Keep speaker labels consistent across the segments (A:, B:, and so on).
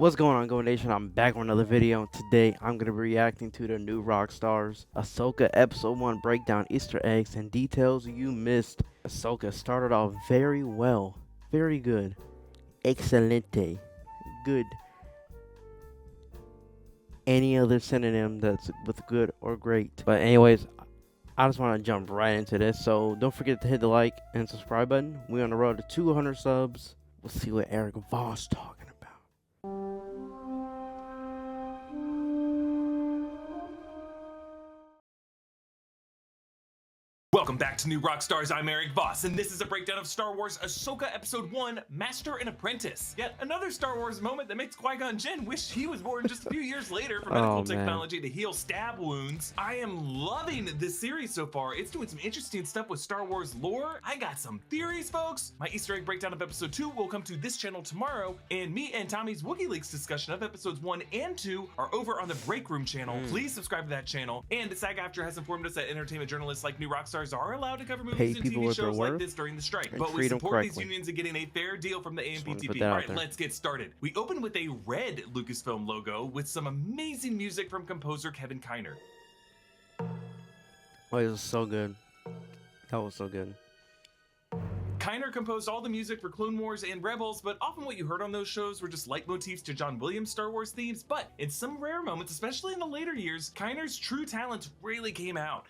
A: What's going on, Go Nation? I'm back with another video, and today I'm going to be reacting to the new Rockstars Ahsoka Episode 1 breakdown, Easter eggs, and details you missed. Ahsoka started off very well. Very good. Excelente. Good. Any other synonym that's with good or great. But anyways, I just want to jump right into this. So don't forget to hit the like and subscribe button. We're on the road to 200 subs. We'll see what Eric Voss talking about.
B: Welcome back to New Rockstars. I'm Eric Voss, and this is a breakdown of Star Wars Ahsoka Episode 1, Master and Apprentice. Yet another Star Wars moment that makes Qui-Gon Jinn wish he was born just a few years later for medical technology to heal stab wounds. I am loving this series so far. It's doing some interesting stuff with Star Wars lore. I got some theories, folks. My Easter egg breakdown of Episode 2 will come to this channel tomorrow, and me and Tommy's Wookiee Leaks discussion of Episodes 1 and 2 are over on the Break Room channel. Please subscribe to that channel. And the SAG-AFTRA has informed us that entertainment journalists like New Rockstars are allowed to cover movies and TV shows like this during the strike, but we support these unions and getting a fair deal from the AMPTP. All right, let's get started. We open with a red Lucasfilm logo with some amazing music from composer Kevin Kiner.
A: Oh, it was so good. That was so good.
B: Kiner composed all the music for Clone Wars and Rebels, but often what you heard on those shows were just leitmotifs to John Williams' Star Wars themes. But in some rare moments, especially in the later years, Kiner's true talent really came out.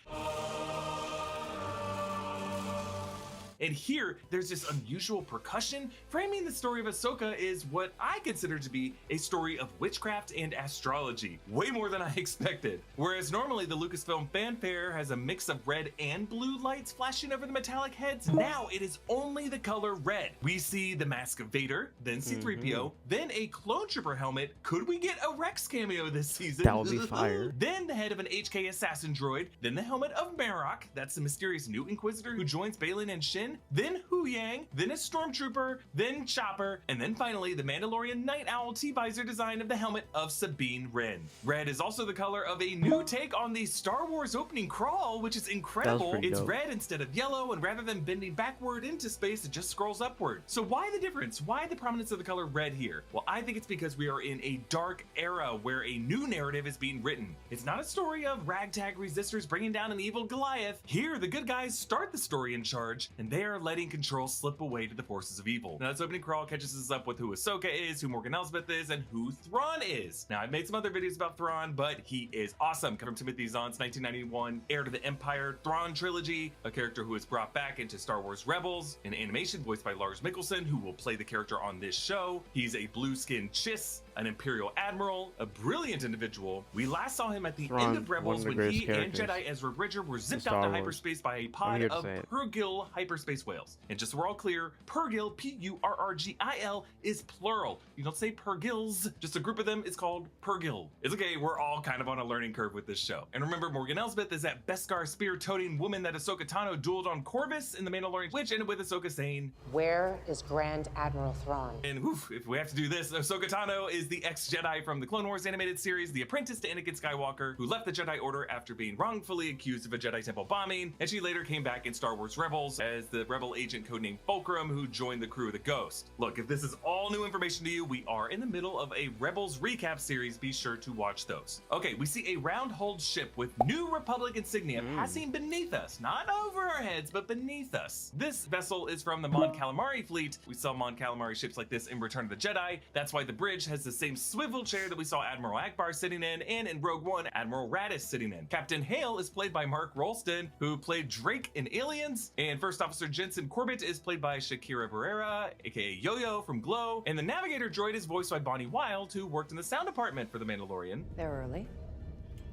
B: And here, there's this unusual percussion. Framing the story of Ahsoka is what I consider to be a story of witchcraft and astrology. Way more than I expected. Whereas normally the Lucasfilm fanfare has a mix of red and blue lights flashing over the metallic heads, now it is only the color red. We see the mask of Vader, then C-3PO, then a clone trooper helmet. Could we get a Rex cameo this season?
A: That would be fire.
B: Then the head of an HK assassin droid, then the helmet of Marok, that's the mysterious new Inquisitor who joins Baylan and Shin, then Hu Yang, then a stormtrooper, then Chopper, and then finally the Mandalorian Night Owl T-visor design of the helmet of Sabine Wren. Red is also the color of a new take on the Star Wars opening crawl, which is incredible. It's
A: dope.
B: Red instead of yellow, and rather than bending backward into space, it just scrolls upward. So why the difference? Why the prominence of the color red here? Well, I think it's because we are in a dark era where a new narrative is being written. It's not a story of ragtag resistors bringing down an evil Goliath. Here, the good guys start the story in charge, and they are letting control slip away to the forces of evil. Now, this opening crawl catches us up with who Ahsoka is, who Morgan Elsbeth is, and who Thrawn is. Now, I've made some other videos about Thrawn, but he is awesome. Coming from Timothy Zahn's 1991 Heir to the Empire Thrawn trilogy, a character who is brought back into Star Wars Rebels, an animation voiced by Lars Mikkelsen, who will play the character on this show. He's a blue-skinned Chiss, an Imperial Admiral, a brilliant individual. We last saw him at the end of Rebels when he and Jedi Ezra Bridger were zipped out to hyperspace by a pod of Purrgil hyperspace whales. And just so we're all clear, Purrgil, P-U-R-R-G-I-L, is plural. You don't say Purrgils, just a group of them is called Purrgil. It's okay, we're all kind of on a learning curve with this show. And remember, Morgan Elsbeth is that Beskar spear-toting woman that Ahsoka Tano dueled on Corvus in The Mandalorian, which ended with Ahsoka saying,
C: "Where is Grand Admiral Thrawn?"
B: And whew, if we have to do this, Ahsoka Tano is the ex-Jedi from the Clone Wars animated series, the apprentice to Anakin Skywalker, who left the Jedi Order after being wrongfully accused of a Jedi Temple bombing, and she later came back in Star Wars Rebels as the rebel agent codenamed Fulcrum, who joined the crew of the Ghost. Look, if this is all new information to you, we are in the middle of a Rebels recap series. Be sure to watch those. Okay, we see a round-hulled ship with New Republic insignia passing beneath us, not over our heads, but beneath us. This vessel is from the Mon Calamari fleet. We saw Mon Calamari ships like this in Return of the Jedi. That's why the bridge has the same swivel chair that we saw Admiral Akbar sitting in, and in Rogue One, Admiral Raddus sitting in. Captain Hale is played by Mark Rolston, who played Drake in Aliens, and First Officer Jensen Corbett is played by Shakira Barrera, aka Yo-Yo from Glow, and the Navigator droid is voiced by Bonnie Wild, who worked in the sound department for The Mandalorian.
C: They're early.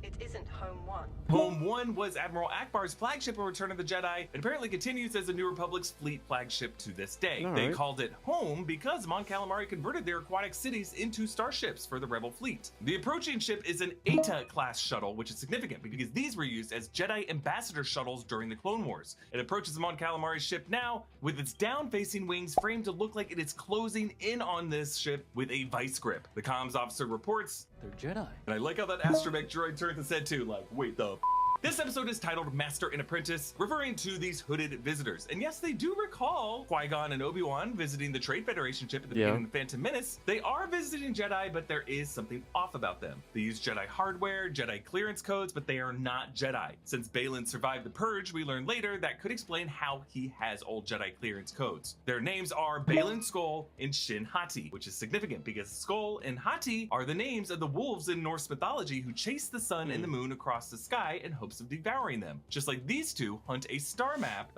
D: It isn't Home One.
B: Home 1 was Admiral Akbar's flagship in Return of the Jedi, and apparently continues as the New Republic's fleet flagship to this day. They called it Home because Mon Calamari converted their aquatic cities into starships for the Rebel fleet. The approaching ship is an Eta-class shuttle, which is significant because these were used as Jedi ambassador shuttles during the Clone Wars. It approaches the Mon Calamari ship now with its down-facing wings framed to look like it is closing in on this ship with a vice grip. The comms officer reports,
E: They're Jedi.
B: and I like how that astromech droid turns his head too, like, wait, the This episode is titled Master and Apprentice, referring to these hooded visitors. And yes, they do recall Qui-Gon and Obi-Wan visiting the Trade Federation ship at the beginning of Phantom Menace. They are visiting Jedi, but there is something off about them. They use Jedi hardware, Jedi clearance codes, but they are not Jedi. Since Baylan survived the Purge, we learn later that could explain how he has old Jedi clearance codes. Their names are Baylan Skoll and Shin Hati, which is significant because Skoll and Hati are the names of the wolves in Norse mythology who chase the sun and the moon across the sky in hopes of devouring them. Just like these two hunt a star map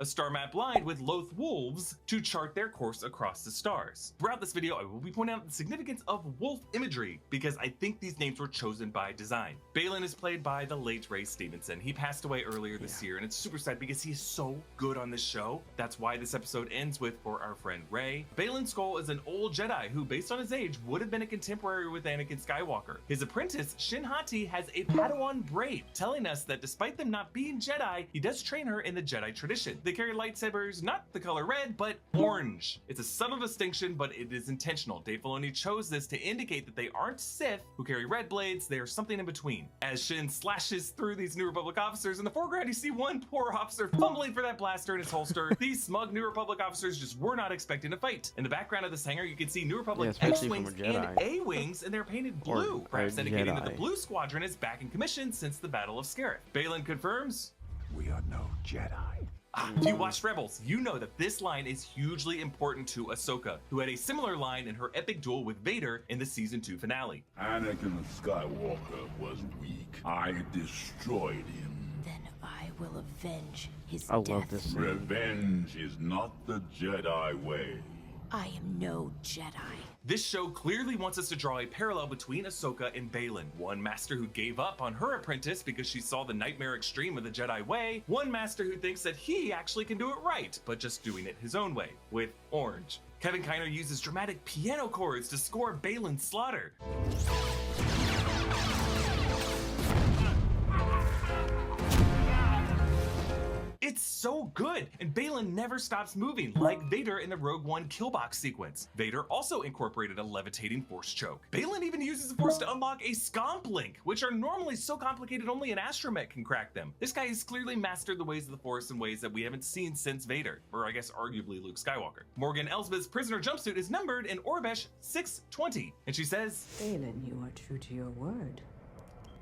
B: lined with loath wolves to chart their course across the stars. Throughout this video, I will be pointing out the significance of wolf imagery because I think these names were chosen by design. Baylan is played by the late Ray Stevenson. He passed away earlier this year, and it's super sad because he is so good on this show. That's why this episode ends with "For our friend Ray." Baylan Skoll is an old Jedi who, based on his age, would have been a contemporary with Anakin Skywalker. His apprentice, Shin Hati, has a Padawan braid, telling us that despite them not being Jedi, he does train her in the Jedi tradition. They carry lightsabers not the color red, but orange. It's a subtle distinction, but it is intentional. Dave Filoni chose this to indicate that they aren't Sith who carry red blades, they are something in between. As Shin slashes through these New Republic officers, in the foreground you see one poor officer fumbling for that blaster in his holster. These smug New Republic officers just were not expecting a fight. In the background of this hangar, you can see New Republic X-Wings and A-Wings, and they're painted blue, perhaps indicating that the Blue Squadron is back in commission since the Battle of Scarif. Baylan confirms,
E: "We are no Jedi."
B: If you watched Rebels, you know that this line is hugely important to Ahsoka, who had a similar line in her epic duel with Vader in the season 2 finale.
E: Anakin Skywalker was weak. I destroyed him.
F: Then I will avenge his
A: I
F: death.
A: love this scene.
E: Revenge is not the Jedi way.
F: I am no Jedi.
B: This show clearly wants us to draw a parallel between Ahsoka and Baylan. One master who gave up on her apprentice because she saw the nightmare extreme of the Jedi way. One master who thinks that he actually can do it right, but just doing it his own way, with orange. Kevin Kiner uses dramatic piano chords to score Baylan's slaughter. It's so good, and Baylan never stops moving, like Vader in the Rogue One killbox sequence. Vader also incorporated a levitating force choke. Baylan even uses the force to unlock a scomp link, which are normally so complicated only an astromech can crack them. This guy has clearly mastered the ways of the force in ways that we haven't seen since Vader, or I guess arguably Luke Skywalker. Morgan Elsbeth's prisoner jumpsuit is numbered in Orbesh 620, and she says,
G: Baylan, you are true to your word.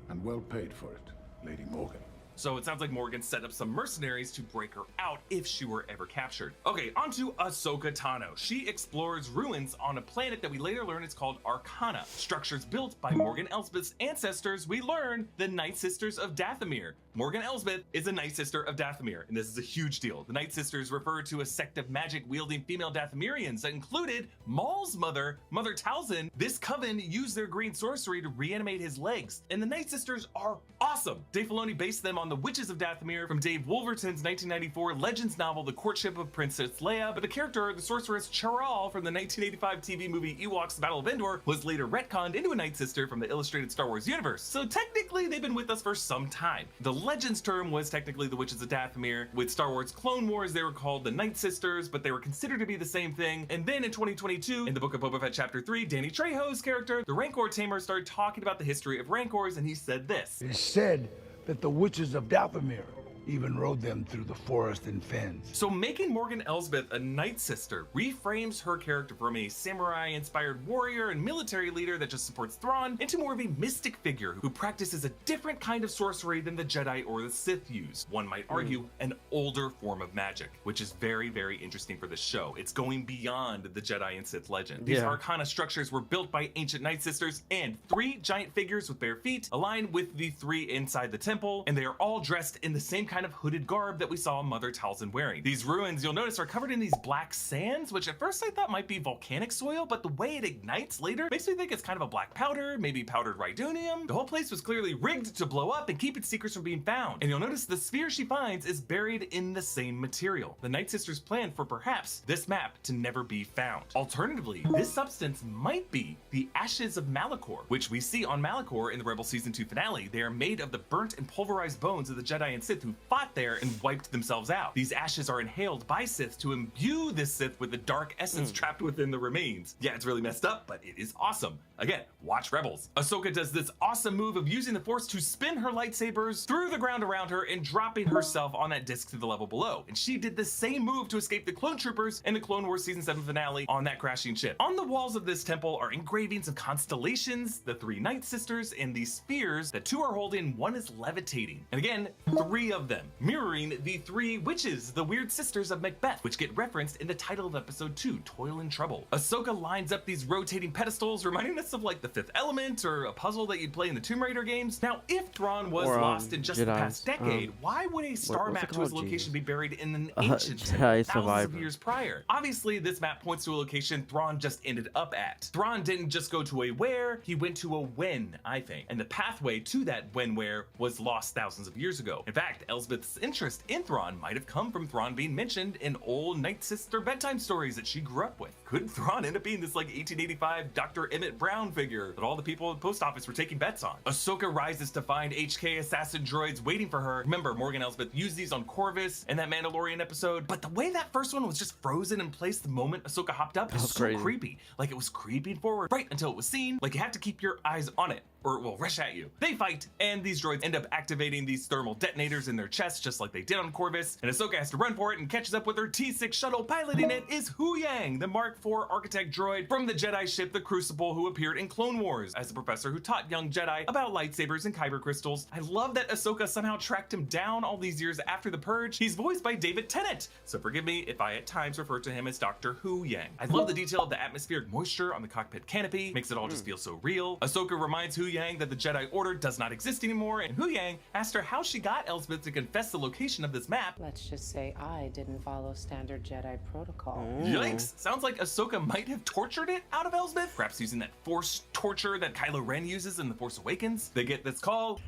E: And well paid for it, Lady Morgan.
B: So it sounds like Morgan set up some mercenaries to break her out if she were ever captured. Okay, on to Ahsoka Tano. She explores ruins on a planet that we later learn is called Arcana. Structures built by Morgan Elsbeth's ancestors, we learn the Night Sisters of Dathomir. Morgan Elsbeth is a Night Sister of Dathomir, and this is a huge deal. The Night Sisters refer to a sect of magic-wielding female Dathomirians that included Maul's mother, Mother Talzin. This coven used their green sorcery to reanimate his legs, and the Night Sisters are awesome. Dave Filoni based them on the Witches of Dathomir from Dave Wolverton's 1994 Legends novel, The Courtship of Princess Leia, but the character, the sorceress Charal from the 1985 TV movie Ewoks The Battle of Endor, was later retconned into a Night Sister from the illustrated Star Wars universe. So technically, they've been with us for some time. The Legends term was technically the Witches of Dathomir. With Star Wars Clone Wars, they were called the Night Sisters, but they were considered to be the same thing. And then in 2022, in the Book of Boba Fett Chapter 3, Danny Trejo's character, the Rancor Tamer, started talking about the history of Rancors, and he said this.
H: It is said that the witches of Dathomir even rode them through the forest and fens.
B: So making Morgan Elsbeth a Night Sister reframes her character from a samurai-inspired warrior and military leader that just supports Thrawn into more of a mystic figure who practices a different kind of sorcery than the Jedi or the Sith use. One might argue an older form of magic, which is very, very interesting for this show. It's going beyond the Jedi and Sith legend. These Arcana structures were built by ancient Night Sisters, and 3 giant figures with bare feet align with the 3 inside the temple, and they are all dressed in the same kind of hooded garb that we saw Mother Talzin wearing. These ruins, you'll notice, are covered in these black sands, which at first I thought might be volcanic soil, but the way it ignites later makes me think it's kind of a black powder, maybe powdered rhydonium. The whole place was clearly rigged to blow up and keep its secrets from being found. And you'll notice the sphere she finds is buried in the same material. The Night Sisters planned for perhaps this map to never be found. Alternatively, this substance might be the ashes of Malachor, which we see on Malachor in the Rebel Season 2 finale. They are made of the burnt and pulverized bones of the Jedi and Sith who fought there and wiped themselves out. These ashes are inhaled by Sith to imbue this Sith with the dark essence trapped within the remains. Yeah, it's really messed up, but it is awesome. Again, watch Rebels. Ahsoka does this awesome move of using the Force to spin her lightsabers through the ground around her and dropping herself on that disc to the level below. And she did the same move to escape the clone troopers in the Clone Wars Season 7 finale on that crashing ship. On the walls of this temple are engravings of constellations, the 3 Night Sisters, and these spheres that 2 are holding, 1 is levitating. And again, 3 of them, mirroring the 3 witches, the weird sisters of Macbeth, which get referenced in the title of episode 2, Toil and Trouble. Ahsoka lines up these rotating pedestals, reminding us of like the Fifth Element or a puzzle that you'd play in the Tomb Raider games. Now, if Thrawn was lost in just the past decade, why would a star map to his location be buried in an ancient temple thousands of years prior? Obviously, this map points to a location Thrawn just ended up at. Thrawn didn't just go to a where, he went to a when, I think. And the pathway to that when-where was lost thousands of years ago. In fact, Elsbeth's interest in Thrawn might have come from Thrawn being mentioned in old Night Sister bedtime stories that she grew up with. Could Thrawn end up being this like 1885 Dr. Emmett Brown figure that all the people at the post office were taking bets on? Ahsoka rises to find HK assassin droids waiting for her. Remember, Morgan Elsbeth used these on Corvus in that Mandalorian episode, but the way that first one was just frozen in place the moment Ahsoka hopped up is so creepy. Like it was creeping forward right until it was seen. Like you have to keep your eyes on it or it will rush at you. They fight, and these droids end up activating these thermal detonators in their chests just like they did on Corvus, and Ahsoka has to run for it and catches up with her T6 shuttle. Piloting it is Huyang, the Mark IV architect droid from the Jedi ship The Crucible, who appeared in Clone Wars as the professor who taught young Jedi about lightsabers and kyber crystals. I love that Ahsoka somehow tracked him down all these years after the Purge. He's voiced by David Tennant, so forgive me if I at times refer to him as Dr. Huyang. I love the detail of the atmospheric moisture on the cockpit canopy, makes it all just feel so real. Ahsoka reminds Huyang that the Jedi Order does not exist anymore, and Huyang asked her how she got Elsbeth to confess the location of this map.
C: Let's just say I didn't follow standard Jedi protocol.
B: Yikes! Sounds like Ahsoka might have tortured it out of Elsbeth, perhaps using that Force torture that Kylo Ren uses in The Force Awakens. They get this call.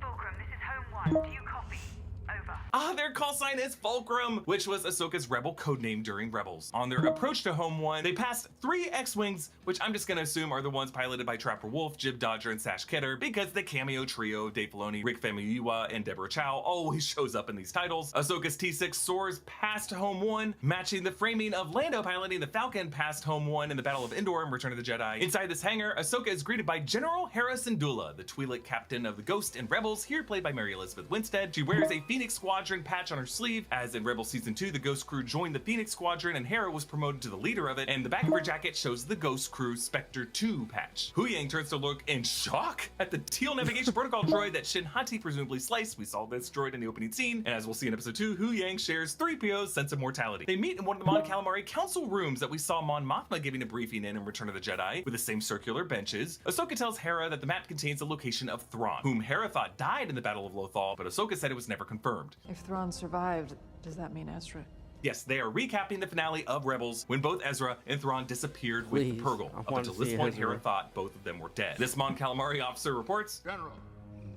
D: Fulcrum, this is Home 1. Do you copy? Over.
B: Their call sign is Fulcrum, which was Ahsoka's rebel codename during Rebels. On their approach to Home 1, they passed 3 X-Wings, which I'm just gonna assume are the ones piloted by Trapper Wolf, Jib Dodger, and Sash Ketter, because the cameo trio of Dave Filoni, Rick Famuyiwa, and Deborah Chow always shows up in these titles. Ahsoka's T6 soars past Home 1, matching the framing of Lando piloting the Falcon past Home 1 in the Battle of Endor and Return of the Jedi. Inside this hangar, Ahsoka is greeted by General Hera Syndulla, the Twi'lek captain of the Ghost and Rebels, here played by Mary Elizabeth Winstead. She wears a Phoenix Squadron patch on her sleeve. As in Rebels Season 2, the Ghost Crew joined the Phoenix Squadron and Hera was promoted to the leader of it, and the back of her jacket shows the Ghost Crew Spectre 2 patch. Huyang turns to look in shock at the teal navigation protocol droid that Shin Hati presumably sliced. We saw this droid in the opening scene, and as we'll see in episode 2, Huyang shares 3PO's sense of mortality. They meet in one of the Mon Calamari council rooms that we saw Mon Mothma giving a briefing in Return of the Jedi, with the same circular benches. Ahsoka tells Hera that the map contains the location of Thrawn, whom Hera thought died in the Battle of Lothal, but Ahsoka said it was never confirmed.
I: If Thrawn survived, does that mean Ezra?
B: Yes, they are recapping the finale of Rebels when both Ezra and Thrawn disappeared with the Purrgil. Up until this point, Hera thought both of them were dead. This Mon Calamari officer reports,
J: General,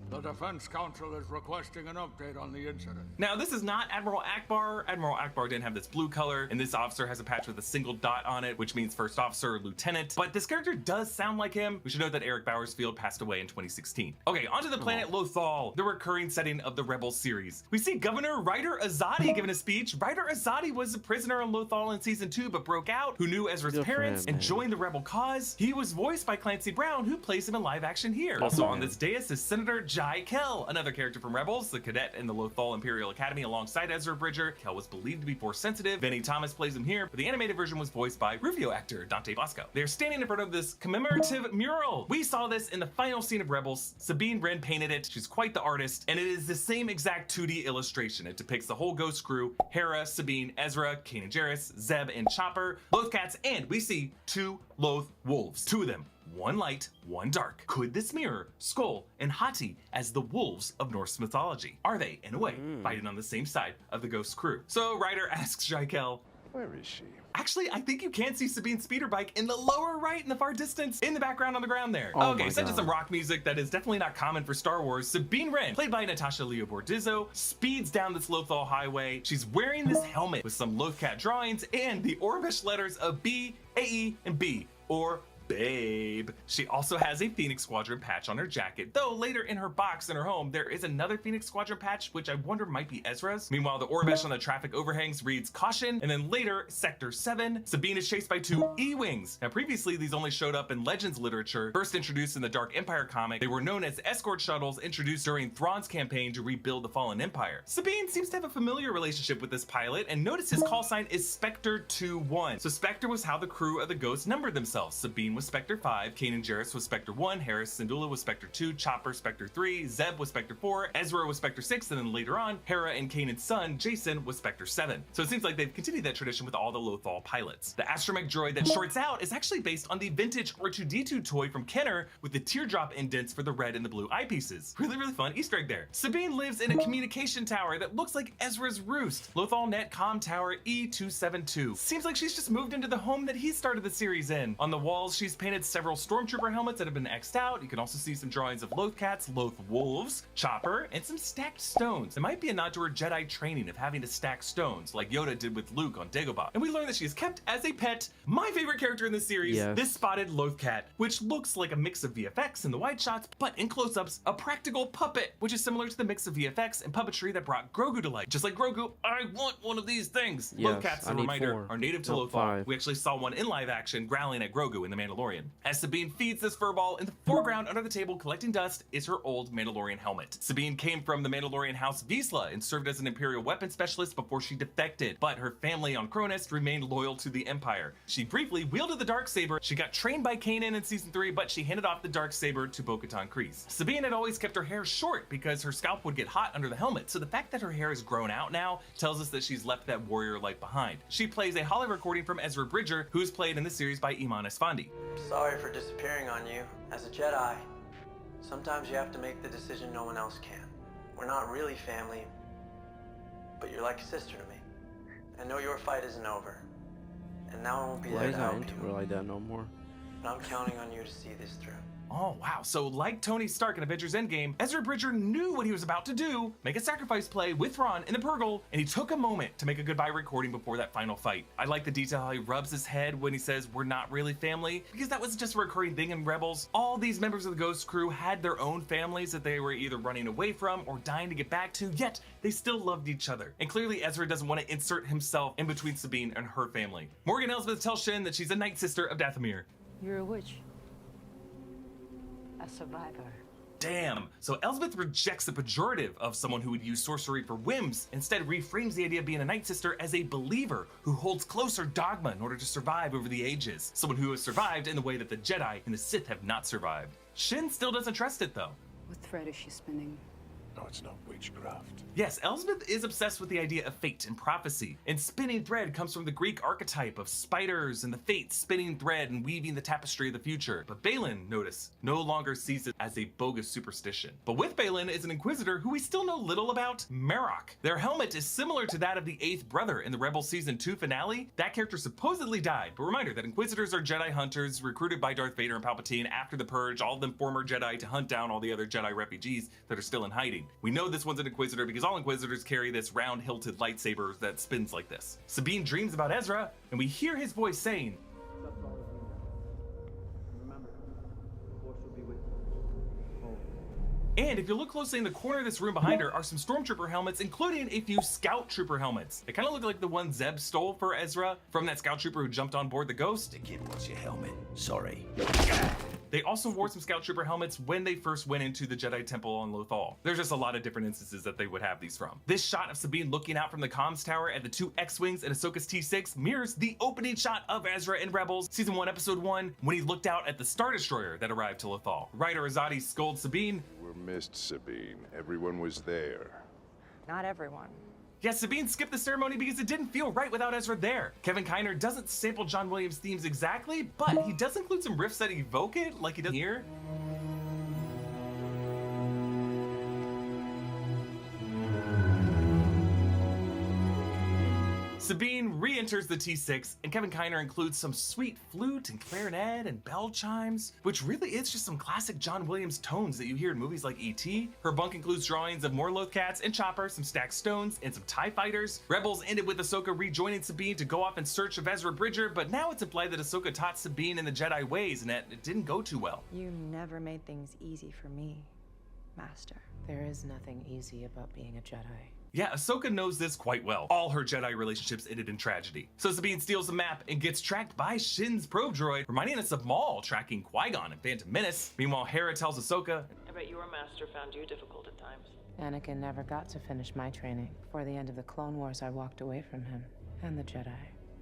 J: the Defense Council is requesting an update on the incident.
B: Now, this is not Admiral Akbar. Admiral Akbar didn't have this blue color, and this officer has a patch with a single dot on it, which means first officer or lieutenant. But this character does sound like him. We should note that Eric Bowersfield passed away in 2016. Okay, onto the planet Lothal, the recurring setting of the Rebels series. We see Governor Ryder Azadi giving a speech. Ryder Azadi was a prisoner on Lothal in Season 2, but broke out, who knew Ezra's parents and joined the Rebel cause. He was voiced by Clancy Brown, who plays him in live action here. Also on this dais is Senator Jai Kell, another character from Rebels, the cadet in the Lothal Imperial Academy alongside Ezra Bridger. Kell was believed to be Force sensitive. Benny Thomas plays him here, but the animated version was voiced by Rufio actor Dante Bosco. They're standing in front of this commemorative mural. We saw this in the final scene of Rebels. Sabine Wren painted it. She's quite the artist, and it is the same exact 2D illustration. It depicts the whole Ghost Crew: Hera, Sabine, Ezra, Kanan Jarrus, Zeb, and Chopper, Lothcats, and we see 2 Loth wolves. 2 of them. One light, one dark. Could this mirror Skull and Hati as the wolves of Norse mythology? Are they, in a way, fighting on the same side of the Ghost Crew? So Ryder asks Jaikel,
K: where is she?
B: Actually, I think you can see Sabine's speeder bike in the lower right in the far distance, in the background on the ground there. Okay, set to some rock music that is definitely not common for Star Wars. Sabine Wren, played by Natasha Leo Bordizzo, speeds down this Lothal highway. She's wearing this helmet with some Lothcat drawings and the Orbish letters of B, AE, and B, or babe. She also has a Phoenix Squadron patch on her jacket, though later in her box in her home, there is another Phoenix Squadron patch, which I wonder might be Ezra's. Meanwhile, the Orbesh on the traffic overhangs reads caution, and then later, Sector 7, Sabine is chased by 2 E-Wings. Now previously, these only showed up in Legends literature, first introduced in the Dark Empire comic. They were known as escort shuttles introduced during Thrawn's campaign to rebuild the fallen empire. Sabine seems to have a familiar relationship with this pilot, and notice his call sign is Spectre 2-1. So Spectre was how the crew of the Ghost numbered themselves. Sabine was Spectre 5, Kanan Jarrus was Spectre 1, Harris Syndulla was Spectre 2, Chopper Spectre 3, Zeb was Spectre 4, Ezra was Spectre 6, and then later on, Hera and Kanan's son, Jason, was Spectre 7. So it seems like they've continued that tradition with all the Lothal pilots. The astromech droid that shorts out is actually based on the vintage R2-D2 toy from Kenner with the teardrop indents for the red and the blue eyepieces. Really fun Easter egg there. Sabine lives in a communication tower that looks like Ezra's roost, Lothal Net Com Tower E272. Seems like she's just moved into the home that he started the series in. On the walls, she's painted several stormtrooper helmets that have been X'd out. You can also see some drawings of Loth Cats, Loth Wolves, Chopper, and some stacked stones. It might be a nod to her Jedi training of having to stack stones, like Yoda did with Luke on Dagobah. And we learn that she is kept as a pet. My favorite character in the series, this spotted Loth Cat, which looks like a mix of VFX in the wide shots, but in close-ups, a practical puppet, which is similar to the mix of VFX and puppetry that brought Grogu to life. Just like Grogu, I want one of these things. Loth Cats, a reminder, are native to Lothal. We actually saw one in live action growling at Grogu in The Mandalorian. As Sabine feeds this furball, in the foreground under the table collecting dust is her old Mandalorian helmet. Sabine came from the Mandalorian house Vizsla and served as an Imperial weapons specialist before she defected, but her family on Cronus remained loyal to the Empire. She briefly wielded the Darksaber. She got trained by Kanan in Season 3, but she handed off the Darksaber to Bo-Katan Kryze. Sabine had always kept her hair short because her scalp would get hot under the helmet, so the fact that her hair is grown out now tells us that she's left that warrior life behind. She plays a holo recording from Ezra Bridger, who is played in this series by Iman Esfandi.
K: Sorry for disappearing on you. As a Jedi, sometimes you have to make the decision no one else can. We're not really family, but you're like a sister to me. I know your fight isn't over, and now I won't be there to help you.
A: Like that no more.
K: But I'm counting on you to see this through.
B: Oh wow, so like Tony Stark in Avengers Endgame, Ezra Bridger knew what he was about to do, make a sacrifice play with Thrawn in the Purrgil, and he took a moment to make a goodbye recording before that final fight. I like the detail how he rubs his head when he says we're not really family, because that was just a recurring thing in Rebels. All these members of the Ghost crew had their own families that they were either running away from or dying to get back to, yet they still loved each other. And clearly Ezra doesn't want to insert himself in between Sabine and her family. Morgan Elsbeth tells Shin that she's a Night Sister of Dathomir.
C: You're a witch. A survivor.
B: Damn. So Elsbeth rejects the pejorative of someone who would use sorcery for whims, instead reframes the idea of being a Night Sister as a believer who holds closer dogma in order to survive over the ages. Someone who has survived in the way that the Jedi and the Sith have not survived. Shin still doesn't trust it though.
L: What thread is she spinning?
E: No, it's not witchcraft.
B: Yes, Elsbeth is obsessed with the idea of fate and prophecy, and spinning thread comes from the Greek archetype of spiders and the fates spinning thread and weaving the tapestry of the future. But Baylan, notice, no longer sees it as a bogus superstition. But with Baylan is an Inquisitor who we still know little about, Marok. Their helmet is similar to that of the 8th brother in the Rebels Season 2 finale. That character supposedly died, but reminder that Inquisitors are Jedi hunters recruited by Darth Vader and Palpatine after the Purge, all of them former Jedi, to hunt down all the other Jedi refugees that are still in hiding. We know this one's an Inquisitor because all Inquisitors carry this round-hilted lightsaber that spins like this. Sabine dreams about Ezra, and we hear his voice saying, and if you look closely in the corner of this room behind her are some Stormtrooper helmets, including a few Scout Trooper helmets. They kind of look like the one Zeb stole for Ezra from that Scout Trooper who jumped on board the Ghost.
H: The kid wants your helmet. Sorry.
B: They also wore some Scout Trooper helmets when they first went into the Jedi Temple on Lothal. There's just a lot of different instances that they would have these from. This shot of Sabine looking out from the comms tower at the 2 X-Wings and Ahsoka's T6 mirrors the opening shot of Ezra in Rebels Season 1, Episode 1, when he looked out at the Star Destroyer that arrived to Lothal. Writer Azadi scolds Sabine.
E: We're missed, Sabine. Everyone was there.
I: Not everyone.
B: Yes, Sabine skipped the ceremony because it didn't feel right without Ezra there. Kevin Kiner doesn't sample John Williams' themes exactly, but he does include some riffs that evoke it, like he does here. Sabine re-enters the T6, and Kevin Kiner includes some sweet flute and clarinet and bell chimes, which really is just some classic John Williams tones that you hear in movies like E.T. Her bunk includes drawings of more Lothcats and Chopper, some stacked stones, and some TIE fighters. Rebels ended with Ahsoka rejoining Sabine to go off in search of Ezra Bridger, but now it's implied that Ahsoka taught Sabine in the Jedi ways, and that it didn't go too well.
M: You never made things easy for me, Master.
C: There is nothing easy about being a Jedi.
B: Yeah, Ahsoka knows this quite well. All her Jedi relationships ended in tragedy. So Sabine steals a map and gets tracked by Shin's probe droid, reminding us of Maul tracking Qui-Gon and Phantom Menace. Meanwhile, Hera tells Ahsoka,
N: I bet your master found you difficult at times.
C: Anakin never got to finish my training. Before the end of the Clone Wars, I walked away from him and the Jedi.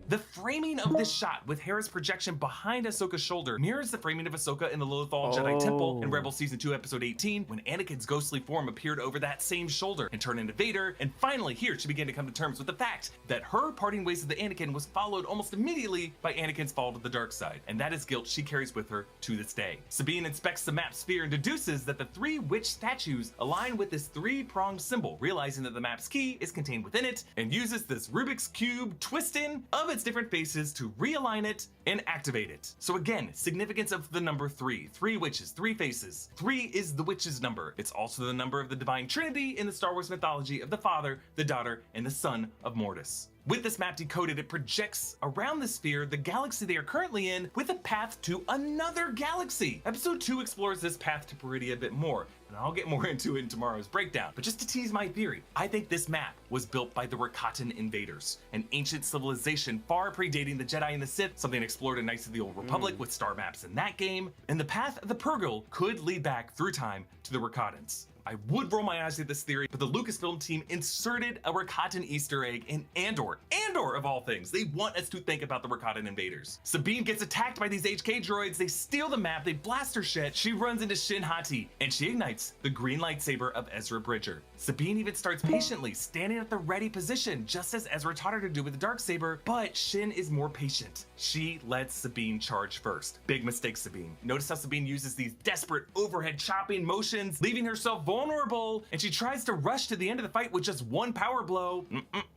B: the framing of this shot with Hera's projection behind Ahsoka's shoulder mirrors the framing of Ahsoka in the Lothal Jedi Temple in Rebels Season 2 Episode 18 when Anakin's ghostly form appeared over that same shoulder and turned into Vader, and finally here she began to come to terms with the fact that her parting ways with the Anakin was followed almost immediately by Anakin's fall to the dark side, and that is guilt she carries with her to this day. Sabine inspects the map sphere and deduces that the three witch statues align with this three-pronged symbol, realizing that the map's key is contained within it, and uses this Rubik's Cube twist-in of its different faces to realign it and activate it. So again, significance of the number 3. 3 witches, 3 faces. 3 is the witch's number. It's also the number of the Divine Trinity in the Star Wars mythology of the Father, the Daughter, and the Son of Mortis. With this map decoded, it projects around the sphere the galaxy they are currently in with a path to another galaxy. Episode 2 explores this path to Peridia a bit more, and I'll get more into it in tomorrow's breakdown. But just to tease my theory, I think this map was built by the Rakatan invaders, an ancient civilization far predating the Jedi and the Sith, something explored in Knights of the Old Republic with star maps in that game, and the path of the Purrgil could lead back through time to the Rakatans. I would roll my eyes at this theory, but the Lucasfilm team inserted a Rakatan Easter egg in Andor. Andor, of all things. They want us to think about the Rakatan invaders. Sabine gets attacked by these HK droids. They steal the map. They blast her shit. She runs into Shin Hati, and she ignites the green lightsaber of Ezra Bridger. Sabine even starts patiently, standing at the ready position, just as Ezra taught her to do with the Darksaber, but Shin is more patient. She lets Sabine charge first. Big mistake, Sabine. Notice how Sabine uses these desperate overhead chopping motions, leaving herself vulnerable, and she tries to rush to the end of the fight with just one power blow.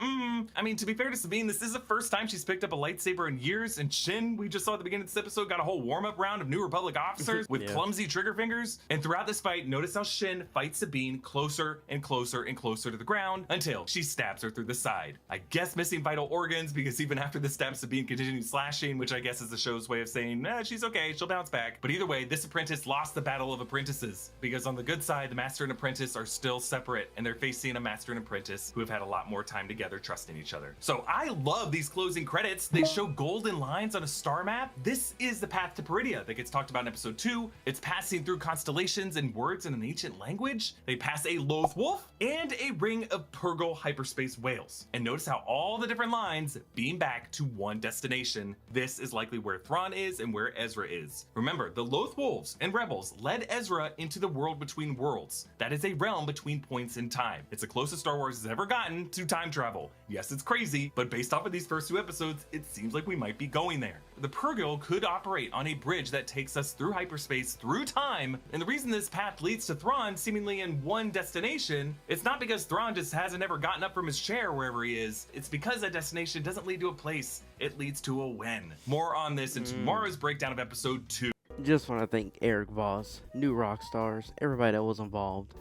B: I mean, to be fair to Sabine, this is the first time she's picked up a lightsaber in years, and Shin, we just saw at the beginning of this episode, got a whole warm-up round of New Republic officers with clumsy trigger fingers. And throughout this fight, notice how Shin fights Sabine closer and closer and closer to the ground until she stabs her through the side. I guess missing vital organs, because even after the stab, Sabine continues slashing, which I guess is the show's way of saying, she's okay, she'll bounce back. But either way, this apprentice lost the battle of apprentices, because on the good side, the master and apprentice are still separate, and they're facing a master and apprentice who have had a lot more time together trusting each other. So I love these closing credits. They show golden lines on a star map. This is the path to Peridia that gets talked about in episode 2. It's passing through constellations and words in an ancient language. They pass a Loth wolf and a ring of Purrgil hyperspace whales. And notice how all the different lines beam back to one destination. This is likely where Thrawn is and where Ezra is. Remember, the Loth wolves and rebels led Ezra into the world between worlds. That is a realm between points in time. It's the closest Star Wars has ever gotten to time travel. Yes, it's crazy, but based off of these first 2 episodes, it seems like we might be going there. The Purrgil could operate on a bridge that takes us through hyperspace, through time, and the reason this path leads to Thrawn seemingly in one destination, it's not because Thrawn just hasn't ever gotten up from his chair wherever he is. It's because that destination doesn't lead to a place, it leads to a when. More on this in tomorrow's breakdown of episode 2.
A: Just want to thank Eric Voss, New Rockstars, everybody that was involved.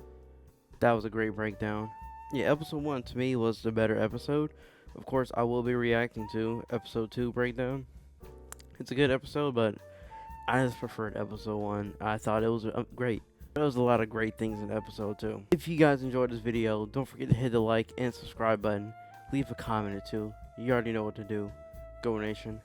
A: That was a great breakdown. Yeah, episode 1 to me was the better episode. Of course, I will be reacting to episode 2 breakdown. It's a good episode, but I just preferred episode 1. I thought it was great. There was a lot of great things in episode 2. If you guys enjoyed this video, don't forget to hit the like and subscribe button. Leave a comment or two. You already know what to do. Go Nation.